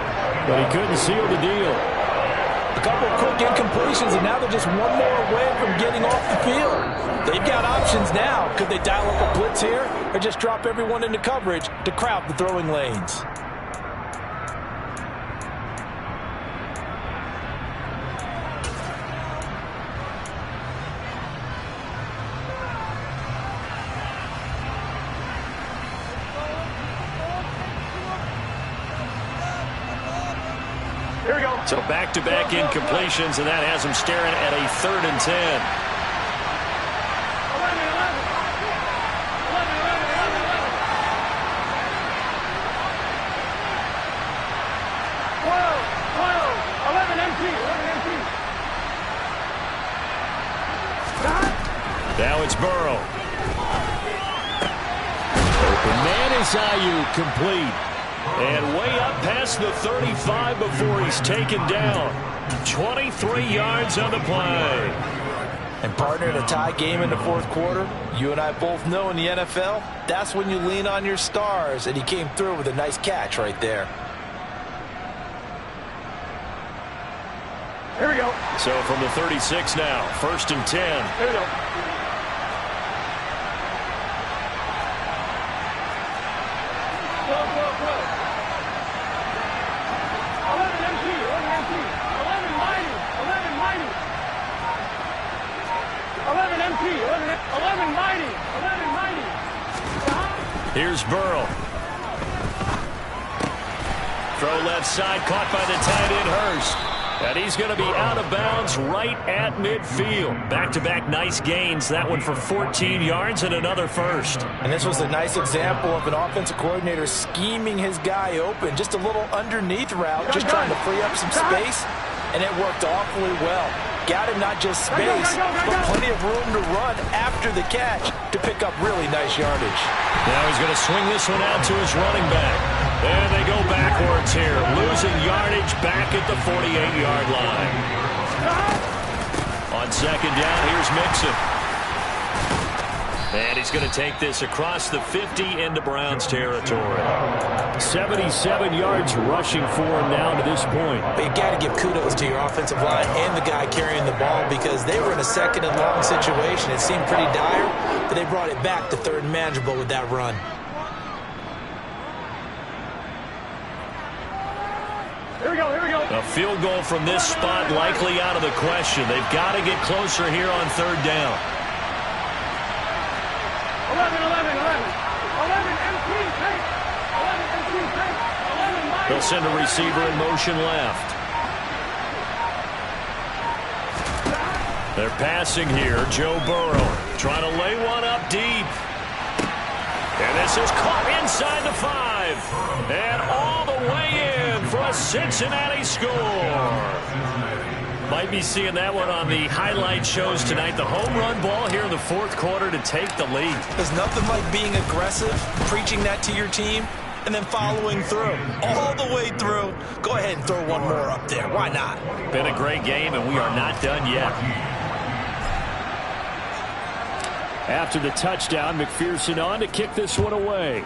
but he couldn't seal the deal. A couple of quick incompletions, and now they're just one more away from getting off the field. They've got options now. Could they dial up a blitz here or just drop everyone into coverage to crowd the throwing lanes? Here we go. So back-to-back incompletions, and that has him staring at a 3rd and 10. 11 empty. Now it's Burrow. Open man is Ayuk, complete. And way up past the 35 before he's taken down. 23 yards on the play. And partner, in a tie game in the 4th quarter, you and I both know in the NFL, that's when you lean on your stars, and he came through with a nice catch right there. Here we go. So from the 36 now, 1st and 10. Here we go. Here's Burrow. Throw left side, caught by the tight end Hurst. And he's going to be out of bounds right at midfield. Back-to-back nice gains. That one for 14 yards and another first. And this was a nice example of an offensive coordinator scheming his guy open. Just a little underneath route, just trying to free up some space. And it worked awfully well. Got him not just space, but plenty of room to run after the catch to pick up really nice yardage. Now he's going to swing this one out to his running back. And they go backwards here, losing yardage back at the 48-yard line. On 2nd down, here's Mixon. And he's going to take this across the 50 into Browns territory. 77 yards rushing for him now to this point. But you got to give kudos to your offensive line and the guy carrying the ball, because they were in a 2nd and long situation. It seemed pretty dire, but they brought it back to 3rd and manageable with that run. Here we go. A field goal from this spot likely out of the question. They've got to get closer here on 3rd down. 11 empty. They'll send a receiver in motion left. They're passing here. Joe Burrow trying to lay one up deep. And this is caught inside the 5. And all the way in for a Cincinnati score. Might be seeing that one on the highlight shows tonight. The home run ball here in the fourth quarter to take the lead. There's nothing like being aggressive, preaching that to your team, and then following through. All the way through. Go ahead and throw one more up there. Why not? Been a great game, and we are not done yet. After the touchdown, McPherson on to kick this one away.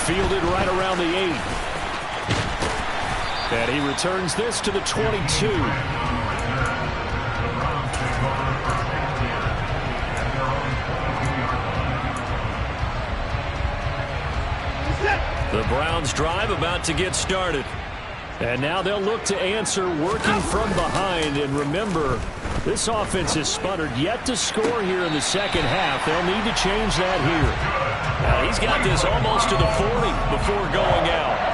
Fielded right around the 8. And he returns this to the 22. The Browns drive about to get started. And now they'll look to answer working from behind. And remember, this offense has sputtered yet to score here in the second half. They'll need to change that here. He's got this almost to the 40 before going out.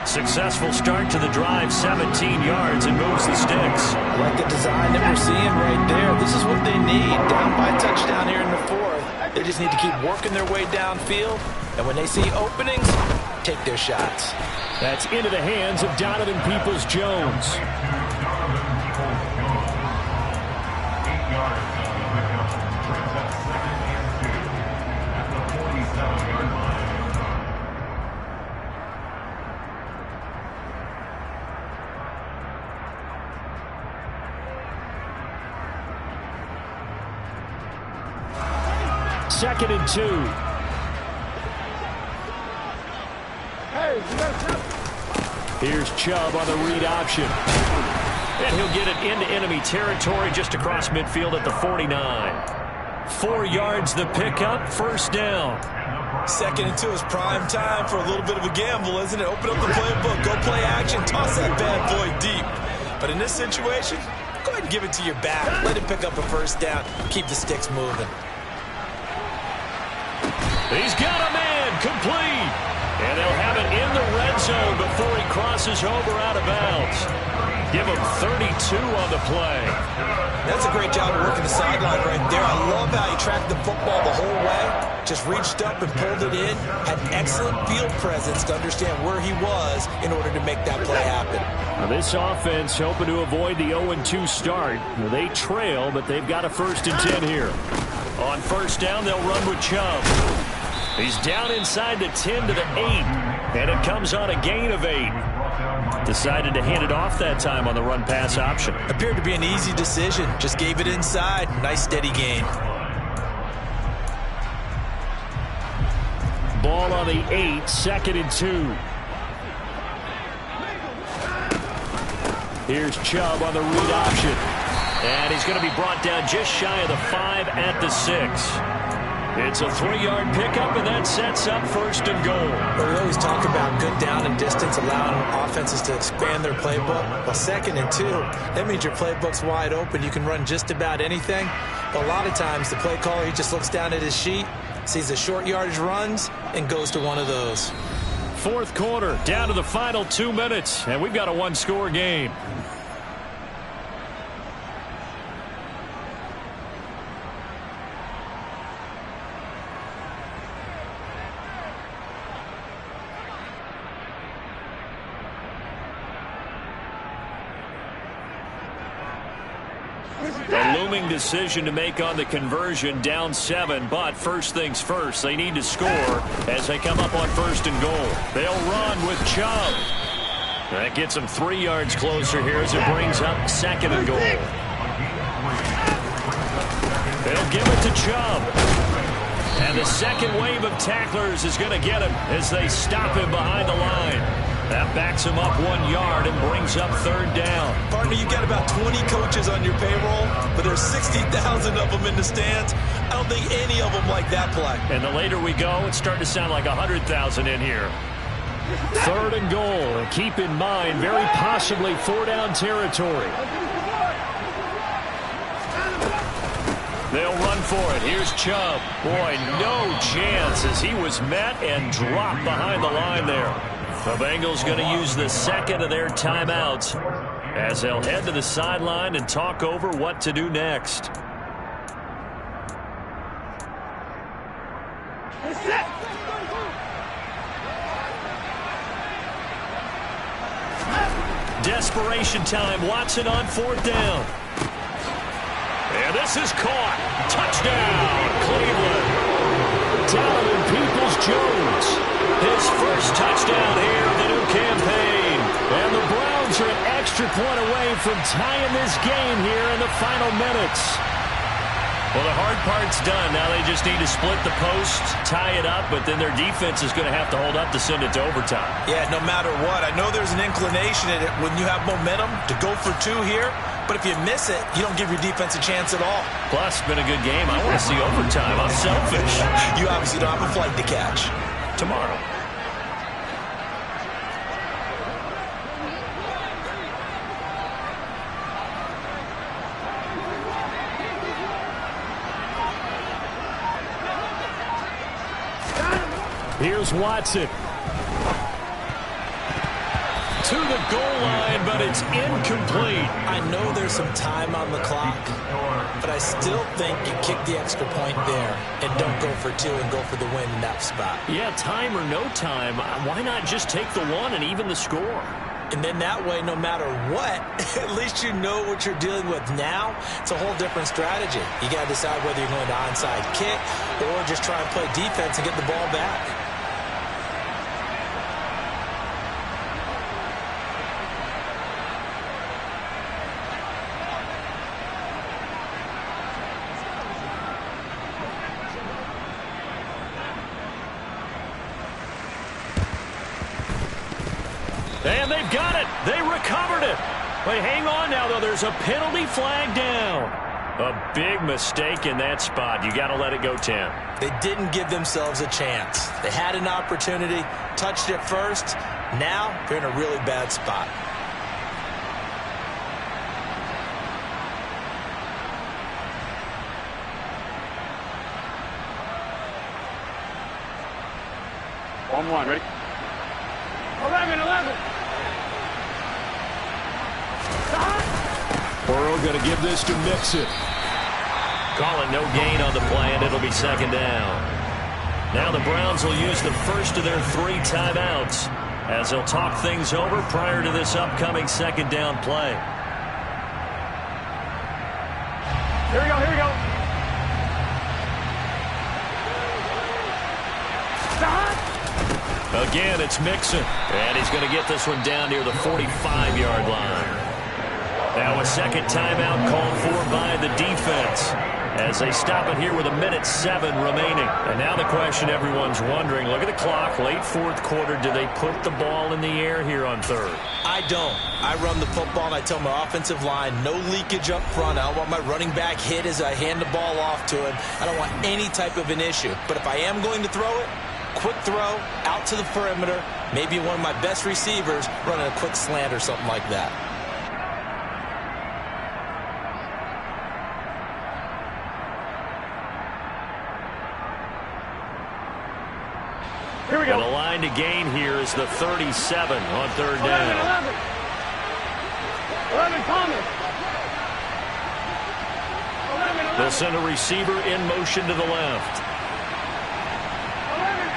Successful start to the drive, 17 yards, and moves the sticks. I like the design that we're seeing right there. This is what they need. Down by a touchdown here in the 4th. They just need to keep working their way downfield. And when they see openings, take their shots. That's into the hands of Donovan Peoples-Jones. Second and 2. Here's Chubb on the read option. And he'll get it into enemy territory just across midfield at the 49. 4 yards the pickup, first down. Second and 2 is prime time for a little bit of a gamble, isn't it? Open up the playbook, go play action, toss that bad boy deep. But in this situation, go ahead and give it to your back. Let him pick up a first down. Keep the sticks moving. He's got a man, complete. And they'll have it in the red zone before he crosses over out of bounds. Give him 32 on the play. That's a great job of working the sideline right there. I love how he tracked the football the whole way. Just reached up and pulled it in. Had excellent field presence to understand where he was in order to make that play happen. Now this offense hoping to avoid the 0-2 start. They trail, but they've got a 1st and 10 here. On first down, they'll run with Chubb. He's down inside the 10 to the 8, and it comes on a gain of 8. Decided to hand it off that time on the run-pass option. Appeared to be an easy decision. Just gave it inside. Nice steady gain. Ball on the 8, 2nd and 2. Here's Chubb on the read option. And he's going to be brought down just shy of the 5 at the 6. It's a 3-yard pickup, and that sets up 1st and goal. Well, we always talk about good down and distance, allowing offenses to expand their playbook. Well, 2nd and 2, that means your playbook's wide open. You can run just about anything. But a lot of times, the play caller, he just looks down at his sheet, sees the short yardage runs, and goes to one of those. 4th quarter, down to the final 2 minutes, and we've got a 1-score game. A looming decision to make on the conversion, down 7, but first things first, they need to score as they come up on 1st and goal. They'll run with Chubb. That gets them 3 yards closer here as it brings up 2nd and goal. They'll give it to Chubb. And the second wave of tacklers is going to get him as they stop him behind the line. That backs him up 1 yard and brings up 3rd down. Partner, you've got about 20 coaches on your payroll, but there's 60,000 of them in the stands. I don't think any of them like that play. And the later we go, it's starting to sound like 100,000 in here. 3rd and goal. And keep in mind, very possibly 4-down territory. They'll run for it. Here's Chubb. Boy, no chance as he was met and dropped behind the line there. The Bengals going to use the second of their timeouts as they'll head to the sideline and talk over what to do next. Desperation time. Watson on fourth down. And this is caught. Touchdown, Cleveland. Donovan Peoples-Jones. His first touchdown here of the new campaign. And the Browns are an extra point away from tying this game here in the final minutes. Well, the hard part's done. Now they just need to split the post, tie it up, but then their defense is going to have to hold up to send it to overtime. Yeah, no matter what. I know there's an inclination in it when you have momentum to go for two here, but if you miss it, you don't give your defense a chance at all. Plus, it's been a good game. I want to see overtime. I'm selfish. You obviously don't have a flight to catch. Tomorrow. Here's Watson. To the goal line, but it's incomplete. I know there's some time on the clock, but I still think you kick the extra point there and don't go for two and go for the win in that spot. Yeah, time or no time, why not just take the one and even the score? And then that way, no matter what, at least you know what you're dealing with now. It's a whole different strategy. You got to decide whether you're going to onside kick or just try and play defense and get the ball back. And they've got it. They recovered it. But hang on now, though. There's a penalty flag down. A big mistake in that spot. You got to let it go 10. They didn't give themselves a chance. They had an opportunity, touched it first. Now they're in a really bad spot. On one, ready? 11. Burrow going to give this to Mixon. Calling no gain on the play, and it'll be second down. Now the Browns will use the first of their 3 timeouts as they'll talk things over prior to this upcoming second down play. Here we go. Again, it's Mixon. And he's going to get this one down near the 45-yard line. Now a second timeout called for by the defense as they stop it here with 1:07 remaining. And now the question everyone's wondering, look at the clock, late fourth quarter, do they put the ball in the air here on third? I don't. I run the football and I tell my offensive line, no leakage up front. I don't want my running back hit as I hand the ball off to him. I don't want any type of an issue. But if I am going to throw it, quick throw out to the perimeter, maybe one of my best receivers running a quick slant or something like that. Here we go. And the line to gain here is the 37 on third down. 11 Thomas. They'll send a receiver in motion to the left.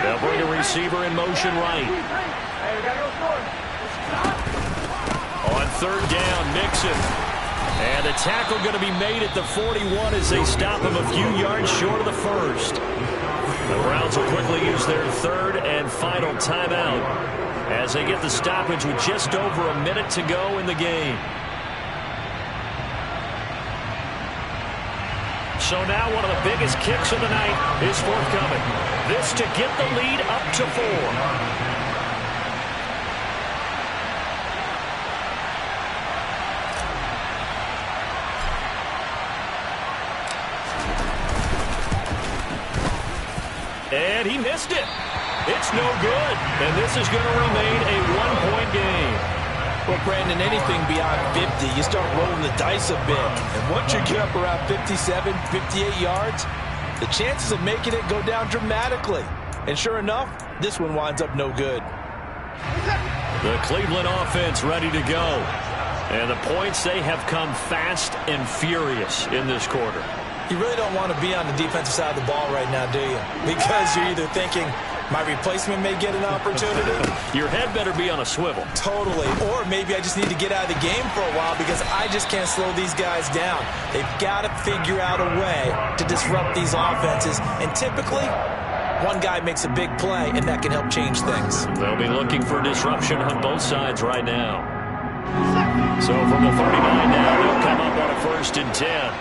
They'll bring a receiver in motion right. Hey, we gotta go score. On third down, Mixon. And a tackle going to be made at the 41 as they stop him a few yards short of the first. The Browns will quickly use their third and final timeout as they get the stoppage with just over a minute to go in the game. So now one of the biggest kicks of the night is forthcoming. This to get the lead up to 4. And he missed it. It's no good. And this is going to remain a one-point game. Well, Brandon, anything beyond 50, you start rolling the dice a bit. And once you get up around 57, 58 yards, the chances of making it go down dramatically. And sure enough, this one winds up no good. The Cleveland offense ready to go. And the points, they have come fast and furious in this quarter. You really don't want to be on the defensive side of the ball right now, do you? Because you're either thinking, my replacement may get an opportunity. Your head better be on a swivel. Totally. Or maybe I just need to get out of the game for a while because I just can't slow these guys down. They've got to figure out a way to disrupt these offenses. And typically, one guy makes a big play, and that can help change things. They'll be looking for disruption on both sides right now. So from the 39 now, they'll come up on a 1st and 10.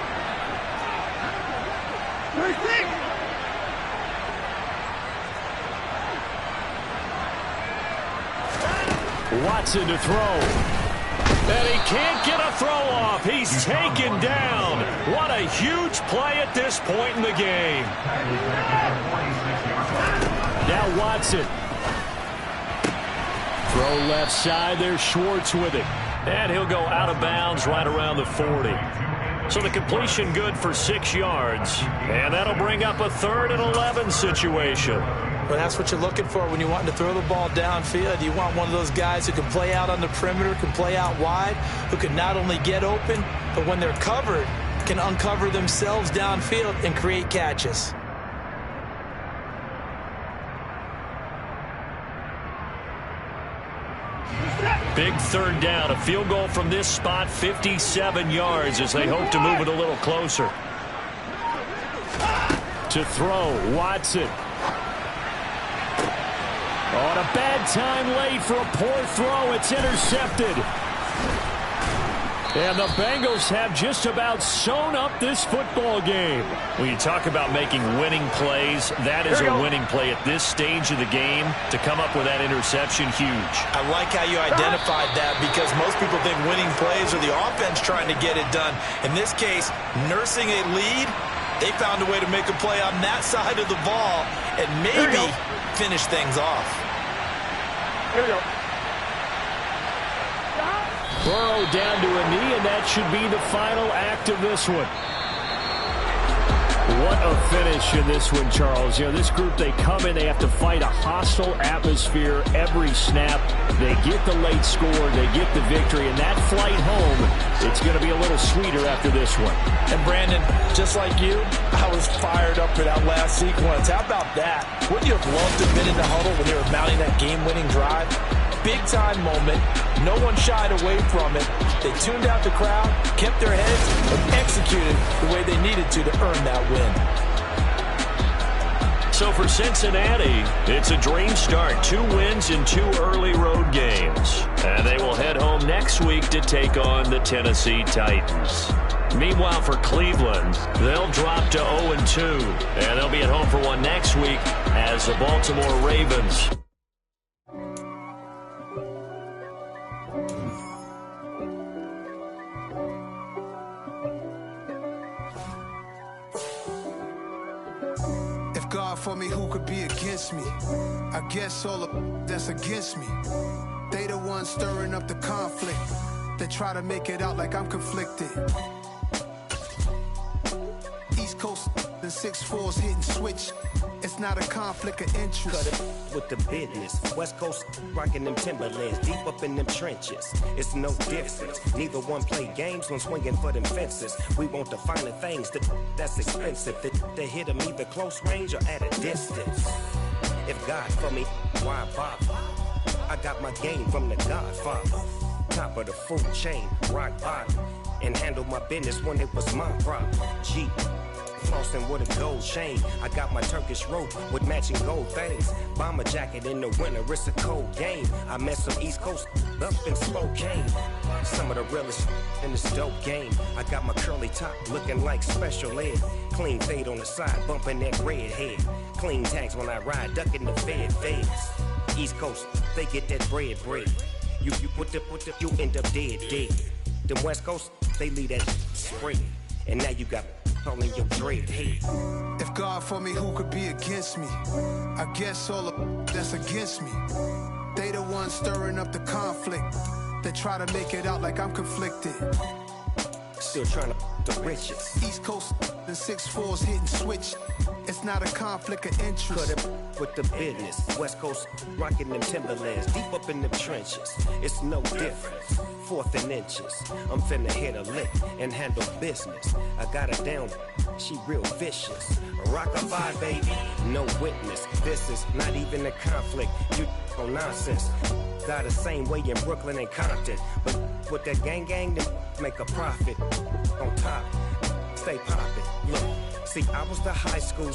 Watson to throw. And he can't get a throw off. He's taken down. What a huge play at this point in the game. Now Watson. Throw left side. There's Schwartz with it. And he'll go out of bounds right around the 40. So the completion good for 6 yards. And that'll bring up a 3rd and 11 situation. Well, that's what you're looking for when you want to throw the ball downfield. You want one of those guys who can play out on the perimeter, can play out wide, who can not only get open, but when they're covered, can uncover themselves downfield and create catches. Big 3rd down. A field goal from this spot, 57 yards as they hope to move it a little closer. To throw, Watson. On a bad time late for a poor throw. It's intercepted. And the Bengals have just about sewn up this football game. When you talk about making winning plays, that is a winning play at this stage of the game. To come up with that interception, huge. I like how you identified that because most people think winning plays are the offense trying to get it done. In this case, nursing a lead, they found a way to make a play on that side of the ball and maybe finish things off. Here we go. Burrow down to a knee, and that should be the final act of this one. What a finish in this one, Charles. You know, this group, they come in, they have to fight a hostile atmosphere every snap. They get the late score, they get the victory, and that flight home, it's going to be a little sweeter after this one. And Brandon, just like you, I was fired up for that last sequence. How about that? Wouldn't you have loved to have been in the huddle when they were mounting that game-winning drive? Big-time moment. No one shied away from it. They tuned out the crowd, kept their heads, and executed the way they needed to earn that win. So for Cincinnati, it's a dream start. 2 wins in 2 early road games. And they will head home next week to take on the Tennessee Titans. Meanwhile, for Cleveland, they'll drop to 0-2. And they'll be at home for one next week as the Baltimore Ravens. For me, who could be against me? I guess all of that's against me. They the ones stirring up the conflict. They try to make it out like I'm conflicted. East Coast and 6'4's hitting switch. It's not a conflict of interest. Cut it with the business. West Coast rocking them Timberlands, deep up in them trenches. It's no difference. Neither one play games when swinging for them fences. We want the finer things that's expensive. They hit them either close range or at a distance. If God for me, why bother? I got my game from the Godfather. Top of the food chain, rock bottom. And handle my business when it was my problem. G. Flossing with a gold chain. I got my Turkish rope with matching gold things. Bomber jacket in the winter, it's a cold game. I met some East Coast up in Spokane. Some of the realest in this dope game. I got my curly top looking like special ed. Clean fade on the side, bumping that red head. Clean tags when I ride, ducking the feds. East Coast, they get that bread. You you end up dead. Them West Coast, they leave that spread. And now you got all in your dread head. If God for me, who could be against me? I guess all of that's against me. They the ones stirring up the conflict. that try to make it out like I'm conflicted. Still trying to the riches. East Coast and 6'4s hitting switch. It's not a conflict of interest. Cut it with the business. West Coast rocking them Timberlands. Deep up in them trenches. It's no difference. 4th and inches. I'm finna hit a lick and handle business. I got her down. She real vicious. Rock-a-bye, baby. No witness. This is not even a conflict. You on nonsense. Got the same way in Brooklyn and Compton. But with that gang, then make a profit. On top, stay poppin'. Look, see, I was the high school